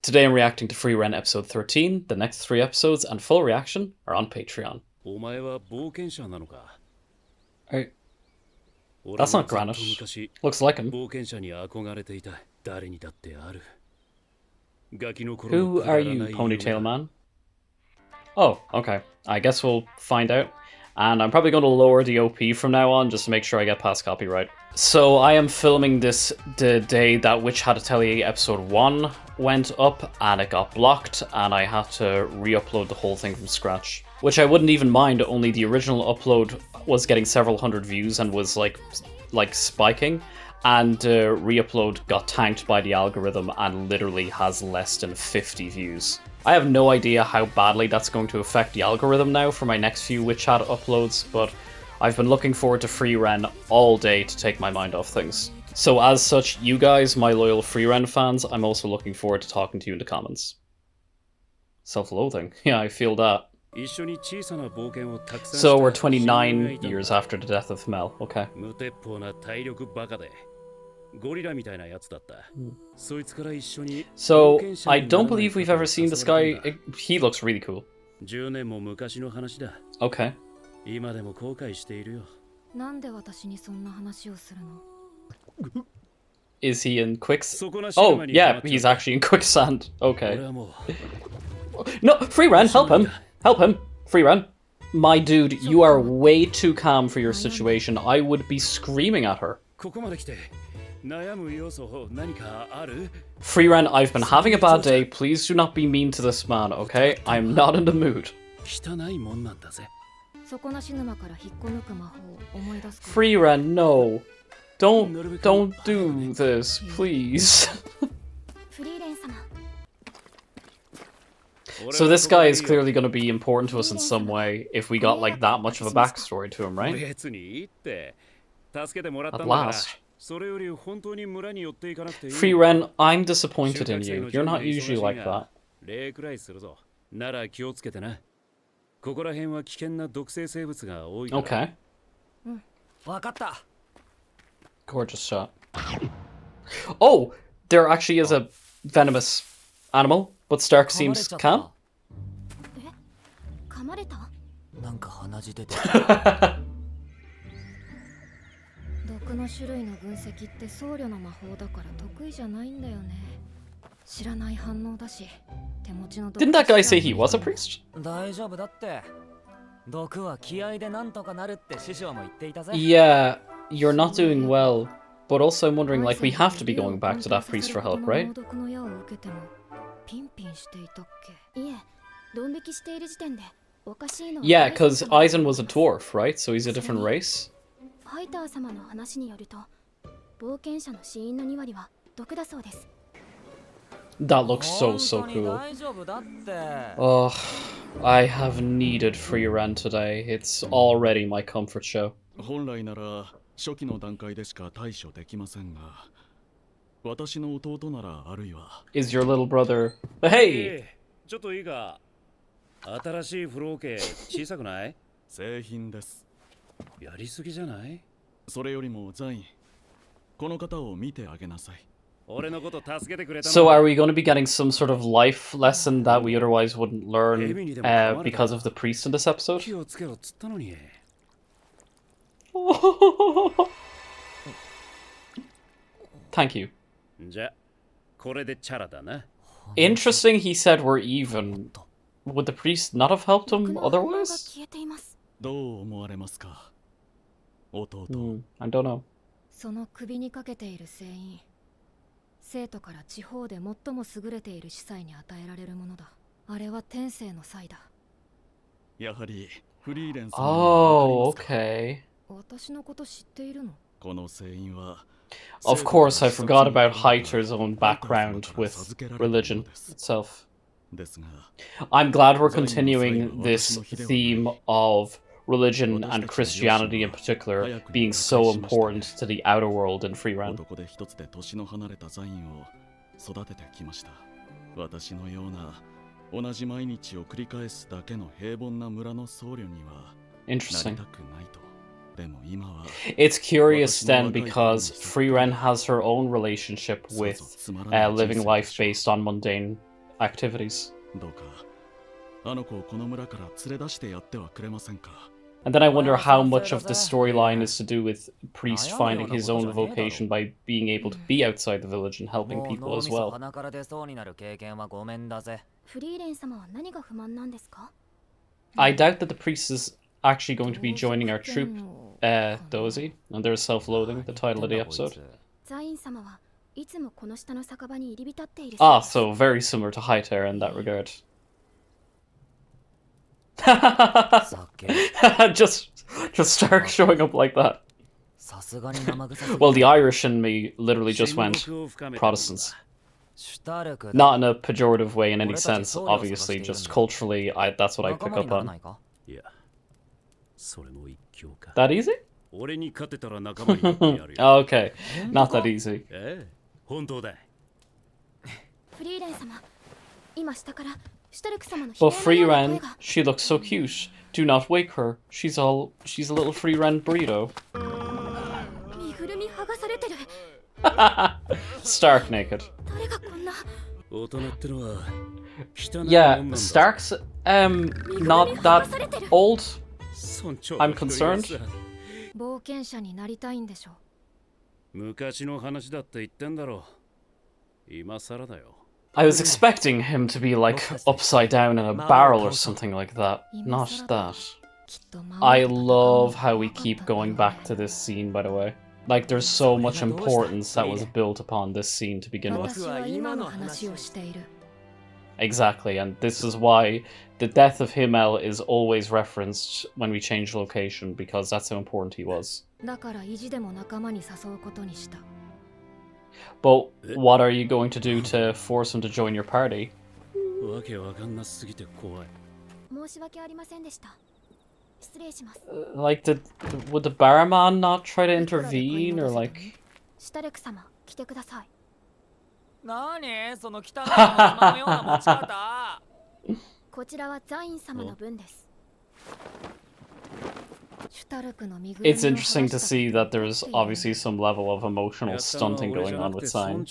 Today I'm reacting to Frieren episode 13. The next 3 episodes and full reaction are on Patreon. Hey, that's not Granite. Looks like him. Who are you, Ponytail Man? Oh, okay. I guess we'll find out. And I'm probably going to lower the OP from now on just to make sure I get past copyright. So I am filming this the day that Witch Hatatelia episode 1 went up and it got blocked and I had to re-upload the whole thing from scratch. Which I wouldn't even mind, only the original upload was getting several hundred views and was like spiking. And re-upload got tanked by the algorithm and literally has less than 50 views. I have no idea how badly that's going to affect the algorithm now for my next few Witch Hat uploads, but I've been looking forward to Frieren all day to take my mind off things. So as such, you guys, my loyal Frieren fans, I'm also looking forward to talking to you in the comments. Self-loathing. Yeah, I feel that. So we're 29 years after the death of Mel, okay. So, I don't believe we've ever seen this guy. He looks really cool. Okay. Is he in quicksand? Oh, yeah, he's actually in quicksand. Okay. No, Frieren, help him! Help him! Frieren. My dude, you are way too calm for your situation. I would be screaming at her. Frieren, I've been having a bad day. Please do not be mean to this man, okay? I'm not in the mood. Frieren, no. Don't do this, please. So this guy is clearly going to be important to us in some way if we got like that much of a backstory to him, right? At last. Frieren, I'm disappointed in you. You're not usually like that. Okay. Gorgeous shot. Oh! There actually is a venomous animal, but Stark seems calm. Didn't that guy say he was a priest? Yeah, you're not doing well. But also I'm wondering, like, we have to be going back to that priest for help, right? Yeah, because Aizen was a dwarf, right? So he's a different race? That looks so cool. Oh, I have needed Frieren today. It's already my comfort show. Is your little brother... Hey! So are we going to be getting some sort of life lesson that we otherwise wouldn't learn because of the priest in this episode? Thank you. Interesting he said we're even. Would the priest not have helped him otherwise? I don't know. Oh, okay. Of course, I forgot about Heiter's own background with religion itself. I'm glad we're continuing this theme of religion and Christianity in particular being so important to the outer world in Frieren. Interesting. It's curious then because Frieren has her own relationship with living life based on mundane activities. And then I wonder how much of the storyline is to do with Priest finding his own vocation by being able to be outside the village and helping people as well. I doubt that the priest is actually going to be joining our troop, though, is he? And there's self-loathing, the title of the episode. Ah, so very similar to Hightower in that regard. just Stark showing up like that. Well, the Irish in me literally just went Protestants. Not in a pejorative way in any sense, obviously, just culturally, that's what I pick up on. That easy? Okay, not that easy. But Frieren, she looks so cute. Do not wake her. She's a little Frieren burrito. Stark naked. Yeah, Stark's not that old. I'm concerned. I was expecting him to be like upside down in a barrel or something like that. Not that. I love how we keep going back to this scene, by the way. Like, there's so much importance that was built upon this scene to begin with. Exactly, and this is why the death of Himmel is always referenced when we change location, because that's how important he was. But what are you going to do to force him to join your party? Like, would the barman not try to intervene, or like... It's interesting to see that there's obviously some level of emotional stunting going on with Sign.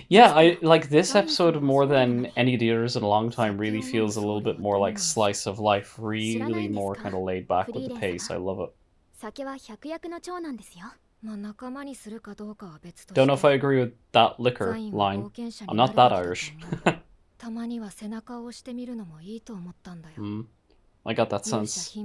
Yeah, I like this episode more than any of the others in a long time. Really feels a little bit more like slice of life, really more kind of laid back with the pace. I love it. Don't know if I agree with that liquor line. I'm not that Irish. I got that sense.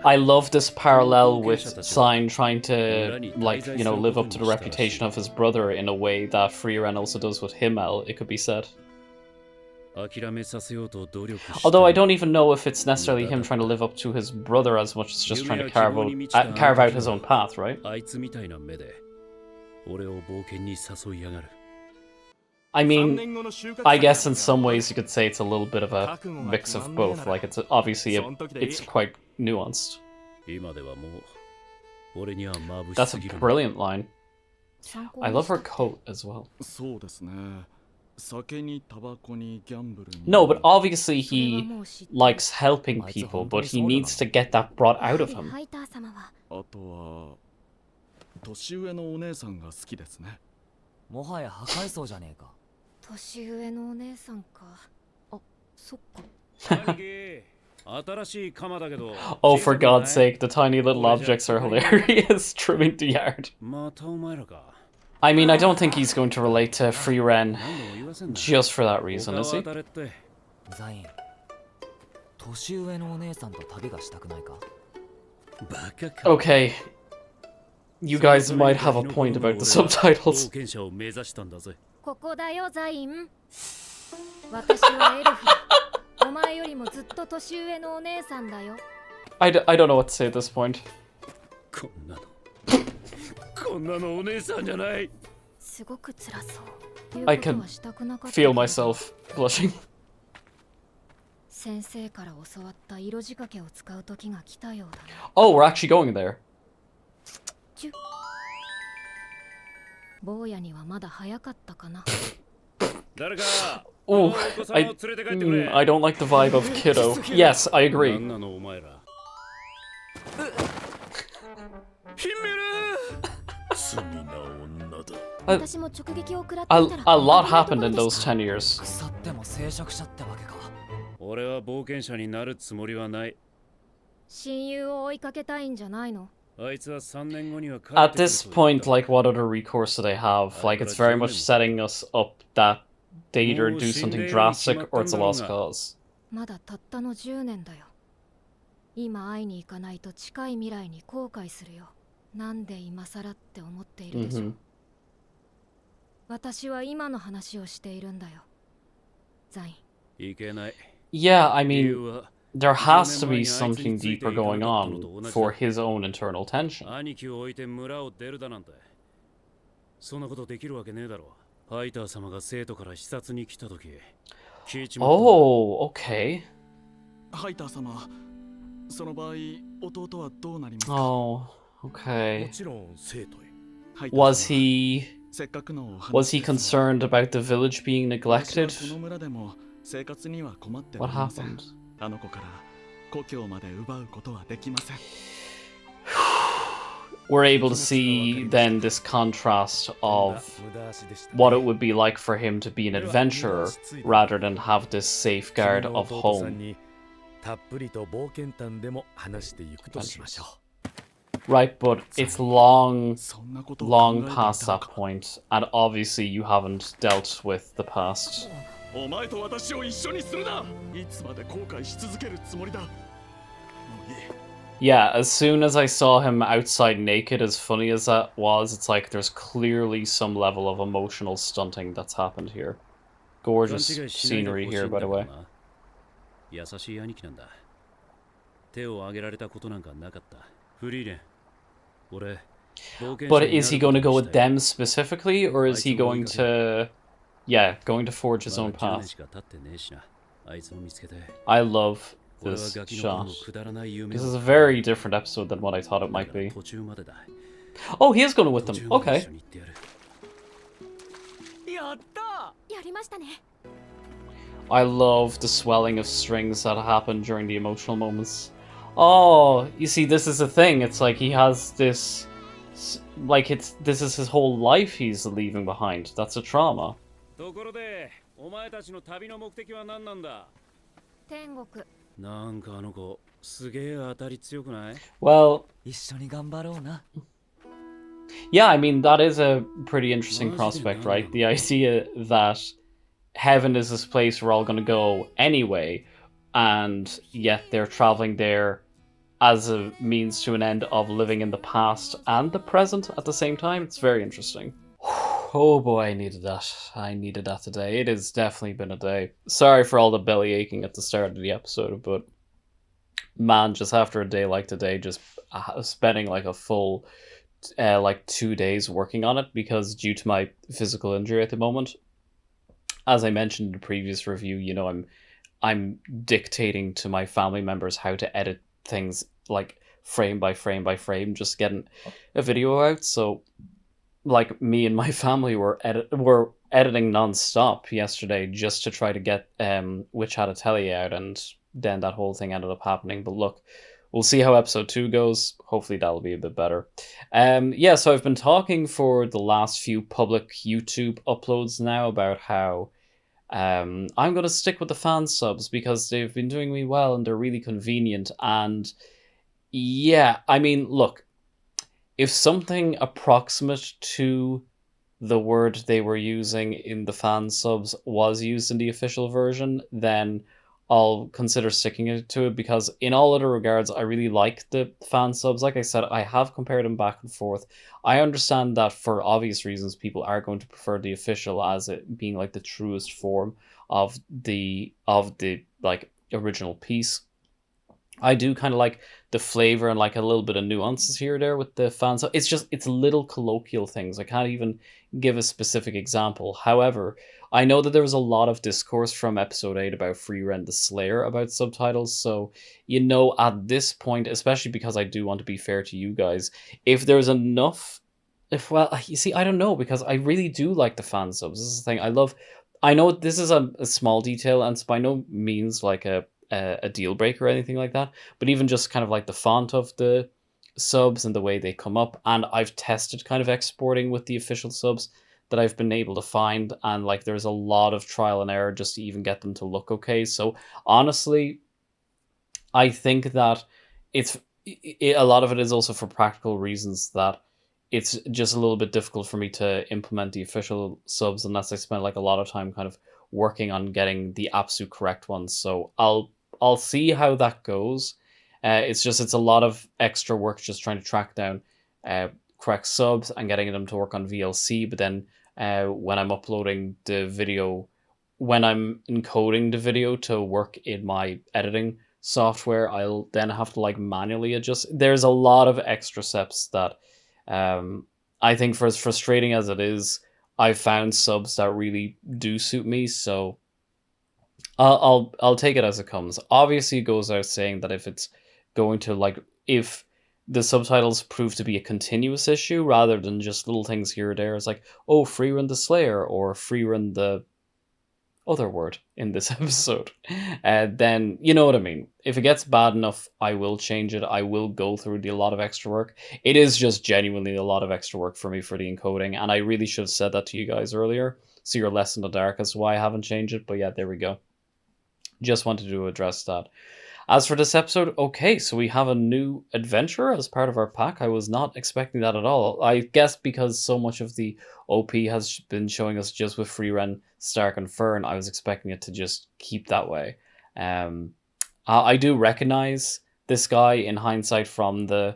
I love this parallel with Sign trying to, like, you know, live up to the reputation of his brother in a way that Frieren also does with Himmel, it could be said. Although I don't even know if it's necessarily him trying to live up to his brother as much as just trying to carve out his own path, right? I mean, I guess in some ways you could say it's a little bit of a mix of both. Like, it's obviously it's quite nuanced. That's a brilliant line. I love her coat as well. No, but obviously he likes helping people, but he needs to get that brought out of him. Oh, for God's sake, the tiny little objects are hilarious, trimming the yard. I mean, I don't think he's going to relate to Frieren just for that reason, is he? Okay, you guys might have a point about the subtitles. I don't know what to say at this point. I can feel myself blushing. Oh, we're actually going there. Ooh, I don't like the vibe of Kiddo. Yes, I agree. A lot happened in those 10 years. At this point, like, what other recourse do they have? Like, it's very much setting us up that they either do something drastic or it's a lost cause. まだたったの10年だよ。今会いに行かないと近い未来に後悔するよ。なんで今更って思っているでしょ。私は今の話をしているんだよ。ザイン。Yeah, I mean, there has to be something deeper going on for his own internal tension. Oh, okay. Oh, okay. Was he concerned about the village being neglected? What happened? We're able to see then this contrast of what it would be like for him to be an adventurer rather than have this safeguard of home. Right, but it's long past that point, and obviously you haven't dealt with the past. Yeah, as soon as I saw him outside naked, as funny as that was, it's like there's clearly some level of emotional stunting that's happened here. Gorgeous scenery here, by the way. But is he going to go with them specifically, or is he going to... Yeah, going to forge his own path. I love this shot. This is a very different episode than what I thought it might be. Oh, he is going with them. Okay. I love the swelling of strings that happen during the emotional moments. Oh, you see, this is the thing. It's like he has this... Like, this is his whole life he's leaving behind. That's a trauma. Well, yeah, I mean, that is a pretty interesting prospect, right? The idea that heaven is this place we're all going to go anyway, and yet they're traveling there as a means to an end of living in the past and the present at the same time. It's very interesting. Oh boy, I needed that. I needed that today. It has definitely been a day. Sorry for all the belly aching at the start of the episode, but man, just after a day like today, just spending like a full like 2 days working on it, because due to my physical injury at the moment, as I mentioned in the previous review, you know, I'm dictating to my family members how to edit things like frame by frame by frame, just getting a video out. So like me and my family were editing non-stop yesterday just to try to get Witch Hat Atelier out, and then that whole thing ended up happening. But look, we'll see how episode 2 goes. Hopefully that'll be a bit better. Yeah, so I've been talking for the last few public YouTube uploads now about how I'm going to stick with the fan subs because they've been doing me well and they're really convenient. And yeah, I mean, look, if something approximate to the word they were using in the fan subs was used in the official version, then I'll consider sticking to it, because in all other regards, I really like the fan subs. Like I said, I have compared them back and forth. I understand that for obvious reasons, people are going to prefer the official as it being like the truest form of the like original piece. I do kind of like the flavor and like a little bit of nuances here or there with the fans. So it's little colloquial things. I can't even give a specific example. However, I know that there was a lot of discourse from episode 8 about Frieren the Slayer about subtitles. So, you know, at this point, especially because I do want to be fair to you guys, if there's enough, well, you see, I don't know, because I really do like the fan subs. This is the thing. I know this is a small detail, and it's by no means like a deal breaker or anything like that, but even just kind of like the font of the subs and the way they come up, and I've tested kind of exporting with the official subs. that I've been able to find, and like there's a lot of trial and error just to even get them to look okay. So honestly, I think that it's a lot of it is also for practical reasons, that it's just a little bit difficult for me to implement the official subs unless I spend like a lot of time kind of working on getting the absolute correct ones. So I'll see how that goes. It's a lot of extra work just trying to track down uh, correct subs and getting them to work on VLC. But then when I'm uploading the video, when I'm encoding the video to work in my editing software, I'll then have to like manually adjust. There's a lot of extra steps that I think, for as frustrating as it is, I've found subs that really do suit me. So I'll take it as it comes. Obviously, it goes out saying that if it's going to like, if the subtitles prove to be a continuous issue rather than just little things here or there, it's like, oh, Frieren the Slayer or Frieren the other word in this episode, then you know what I mean. If it gets bad enough, I will change it. I will go through a lot of extra work. It is just genuinely a lot of extra work for me for the encoding, and I really should have said that to you guys earlier, so you're less in the dark as to why I haven't changed it. But yeah, there we go. Just wanted to address that. As for this episode, okay, so we have a new adventurer as part of our pack. I was not expecting that at all. I guess because so much of the OP has been showing us just with Frieren, Stark, and Fern, I was expecting it to just keep that way. I do recognize this guy in hindsight from the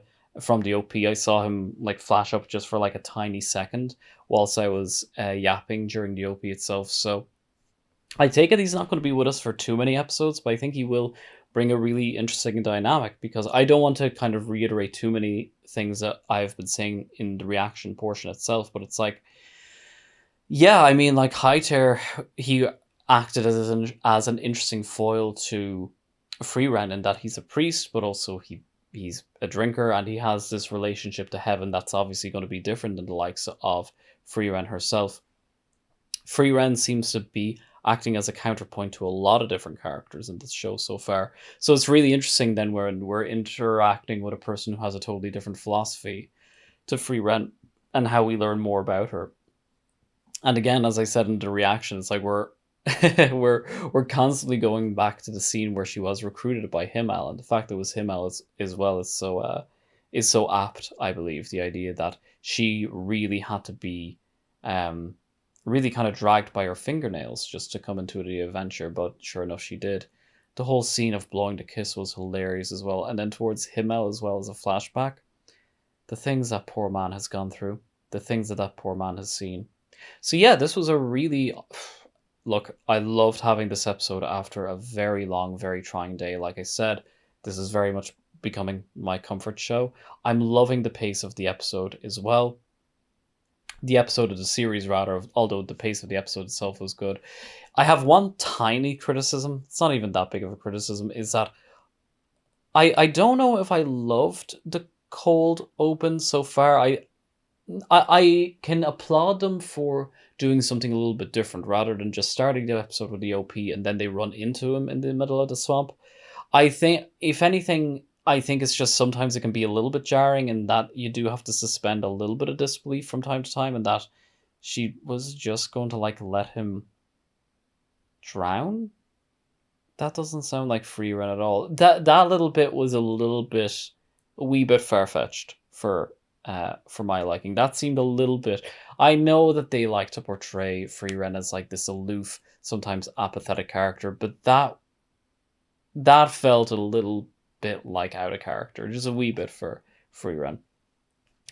OP. I saw him like flash up just for like a tiny second whilst I was yapping during the OP itself. So I take it he's not going to be with us for too many episodes, but I think he will bring a really interesting dynamic, because I don't want to kind of reiterate too many things that I've been saying in the reaction portion itself, but it's like, yeah, I mean, like Hightair, he acted as an interesting foil to Frieren in that he's a priest, but also he's a drinker, and he has this relationship to heaven that's obviously going to be different than the likes of Frieren herself. Frieren seems to be acting as a counterpoint to a lot of different characters in this show so far. So it's really interesting then when we're interacting with a person who has a totally different philosophy to Frieren, and how we learn more about her. And again, as I said in the reaction, it's like we're we're constantly going back to the scene where she was recruited by Himmel, and the fact that it was Himmel as well is so apt. I believe the idea that she really had to be really kind of dragged by her fingernails just to come into the adventure, but sure enough, she did. The whole scene of blowing the kiss was hilarious as well, and then towards Himmel as well as a flashback. The things that poor man has gone through, the things that poor man has seen. So yeah, this was a really look. I loved having this episode after a very long, very trying day. Like I said, this is very much becoming my comfort show. I'm loving the pace of the episode as well. The episode of the series, rather, although the pace of the episode itself was good. I have one tiny criticism. It's not even that big of a criticism. Is that I don't know if I loved the cold open so far. I can applaud them for doing something a little bit different rather than just starting the episode with the OP and then they run into him in the middle of the swamp. I think, if anything, I think it's just sometimes it can be a little bit jarring, and that you do have to suspend a little bit of disbelief from time to time, and that she was just going to like let him drown. That doesn't sound like Frieren at all. That little bit was a wee bit far fetched for my liking. That seemed a little bit. I know that they like to portray Frieren as like this aloof, sometimes apathetic character, but that felt a little bit like out of character, just a wee bit for Frieren.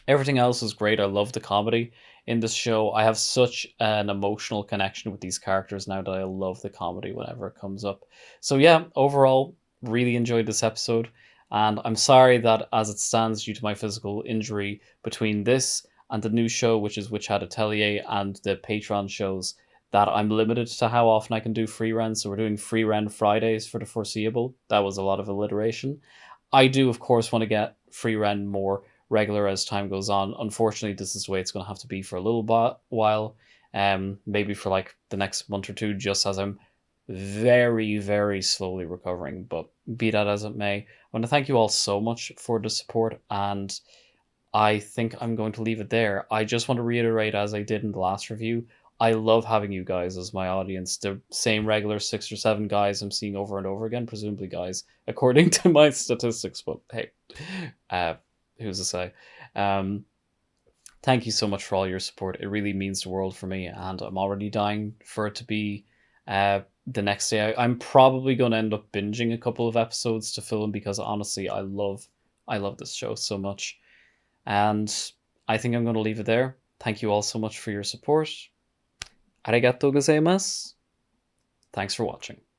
Everything else was great. I love the comedy in this show. I have such an emotional connection with these characters now that I love the comedy whenever it comes up. So yeah, overall, really enjoyed this episode. And I'm sorry that as it stands, due to my physical injury between this and the new show, which is Witch Hat Atelier, and the Patreon shows, that I'm limited to how often I can do free run. So we're doing free run Fridays for the foreseeable. That was a lot of alliteration. I do, of course, want to get free run more regular as time goes on. Unfortunately, this is the way it's going to have to be for a little while. Maybe for like the next month or two, just as I'm very, very slowly recovering. But be that as it may, I want to thank you all so much for the support, and I think I'm going to leave it there. I just want to reiterate, as I did in the last review, I love having you guys as my audience. The same regular 6 or 7 guys I'm seeing over and over again, presumably guys, according to my statistics. But hey, uh, who's to say? Um, thank you so much for all your support. It really means the world for me, and I'm already dying for it to be the next day. I'm probably going to end up binging a couple of episodes to film because honestly, I love this show so much. And I think I'm going to leave it there. Thank you all so much for your support. Arigatou gozaimasu. Thanks for watching.